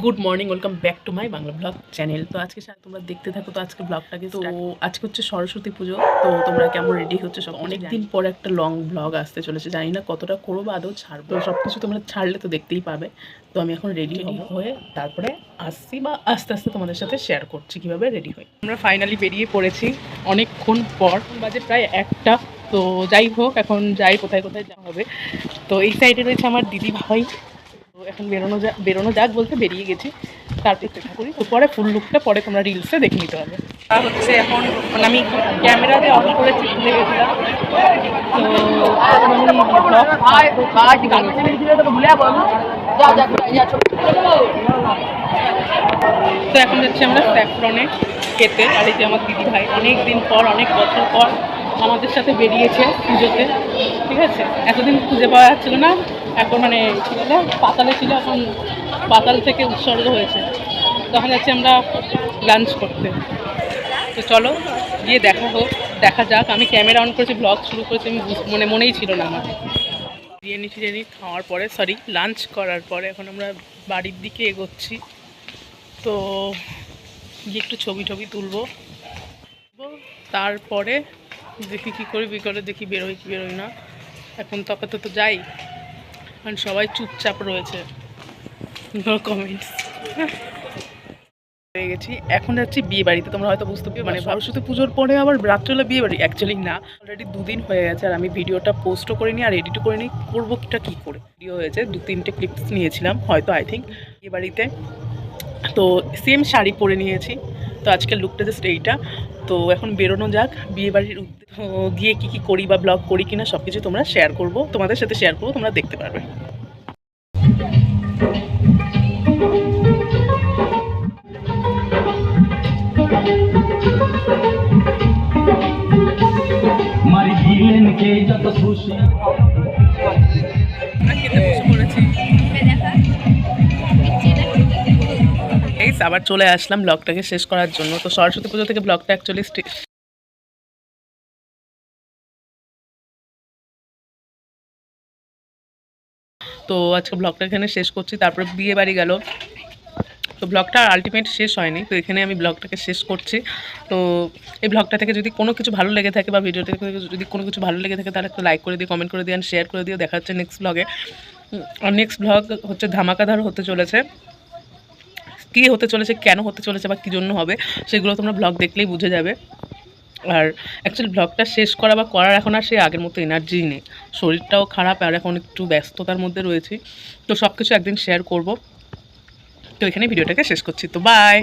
Good morning, welcome back to my Bangla blog channel. তো আজকে তোমরা দেখতে থাকো। তো আজকে ব্লগটাকে তো আজকে হচ্ছে সরস্বতী পুজো। তো তোমরা কেমন রেডি হচ্ছে সব অনেকদিন পর একটা লং ব্লগ আসতে চলেছে, জানি না কতটা করবো আদৌ ছাড়বো। সব কিছু তোমরা ছাড়লে তো দেখতেই পাবে। তো আমি এখন রেডি হয়ে তারপরে আসছি বা আস্তে আস্তে তোমাদের সাথে শেয়ার করছি কীভাবে রেডি হই। আমরা ফাইনালি বেরিয়ে পড়েছি অনেকক্ষণ পর, বাজে প্রায় 1টা। তো যাই হোক, এখন যাই কোথায় কোথায় যাওয়া হবে। তো এই সাইডে রয়েছে আমার দিদি ভাই। তো এখন বেরোনো যাক বলতে বেরিয়ে গেছি। তারপর চেষ্টা করি, তো পরে ফুল লুকটা পরে তোমরা রিলসে দেখে নিতে হবে। তা হচ্ছে এখন আমি ক্যামেরা দিয়ে অন করেছি, ভুলে গেছিলাম। তো এখন যাচ্ছি আমরা স্যাফরনে খেতে। আর এই যে আমার দিদি ভাই অনেক দিন পর, অনেক বছর পর আমাদের সাথে বেরিয়েছে পুজোতে। ঠিক আছে, এতদিন খুঁজে পাওয়া যাচ্ছিল না, এখন মানে পাতালে ছিল, এখন পাতাল থেকে উৎসর্গ হয়েছে। তখন যাচ্ছি আমরা লাঞ্চ করতে। তো চলো গিয়ে দেখা যাক। আমি ক্যামেরা অন করেছি, ব্লগ শুরু করেছি, আমি মনেই ছিল না আমার। বিরিয়ানি খাওয়ার পরে, লাঞ্চ করার পরে এখন আমরা বাড়ির দিকে এগোচ্ছি। তো গিয়ে একটু ছবি তুলবো, তারপরে দেখি কী করি, বিকেলে দেখি বেরোই কি বেরোই না। এখন তো আপাতত যাই, কারণ সবাই চুপচাপ রয়েছে, নো কমেন্টস। হয়ে গেছি, এখন যাচ্ছি বিয়ে বাড়িতে। তোমরা হয়তো বুঝতে পারবে, মানে সরস্বতী পুজোর পরে আবার রাত্রেবেলা বিয়ে বাড়ি। অ্যাকচুয়ালি না, অলরেডি 2 দিন হয়ে গেছে আর আমি ভিডিওটা পোস্টও করিনি আর এডিটও করিনি। করবো কিটা কী করে, ভিডিও হয়েছে 2-3টে ক্লিপস নিয়েছিলাম হয়তো, আই থিঙ্ক বিয়ে বাড়িতে। তো সেম শাড়ি পরে নিয়েছি। তো আজকের লুকটা জাস্ট এইটা। তো এখন বেরোনো যাক বিয়ে বাড়ির গিয়ে কী করি বা ব্লগ করি কিনা সব কিছু তোমরা শেয়ার করবো, তোমাদের সাথে শেয়ার করবো, তোমরা দেখতে পারবে। আবার চলে আসলাম ব্লগটাকে শেষ করার জন্য। তো সরস্বতী পুজো থেকে ব্লগটা অ্যাকচুয়ালি তো আজকে ব্লগটা এখানে শেষ করছি। তারপরে বিয়ে বাড়ি গেল, তো ব্লগটা আলটিমেট শেষ হয়নি। তো এখানে আমি ব্লগটাকে শেষ করছি। তো এই ব্লগটা থেকে যদি কোনো কিছু ভালো লেগে থাকে বা ভিডিওটা থেকে যদি কোনো কিছু ভালো লেগে থাকে, তাহলে একটু লাইক করে দিও, কমেন্ট করে দিও, শেয়ার করে দিও। দেখা হচ্ছে নেক্সট ব্লগে। আর নেক্সট ব্লগ হচ্ছে ধামাকাদার হতে চলেছে। কী হতে চলেছে, কেন হতে চলেছে বা কী জন্য হবে, সেগুলো তোমরা ব্লগ দেখলেই বুঝে যাবে। আর অ্যাকচুয়ালি ব্লগটা শেষ করা বা করার এখন আর সেই আগের মতো এনার্জি নেই, শরীরটাও খারাপ আর এখন একটু ব্যস্ততার মধ্যে রয়েছি। তো সব কিছু একদিন শেয়ার করব। তো এখানে ভিডিওটাকে শেষ করছি। তো বাই।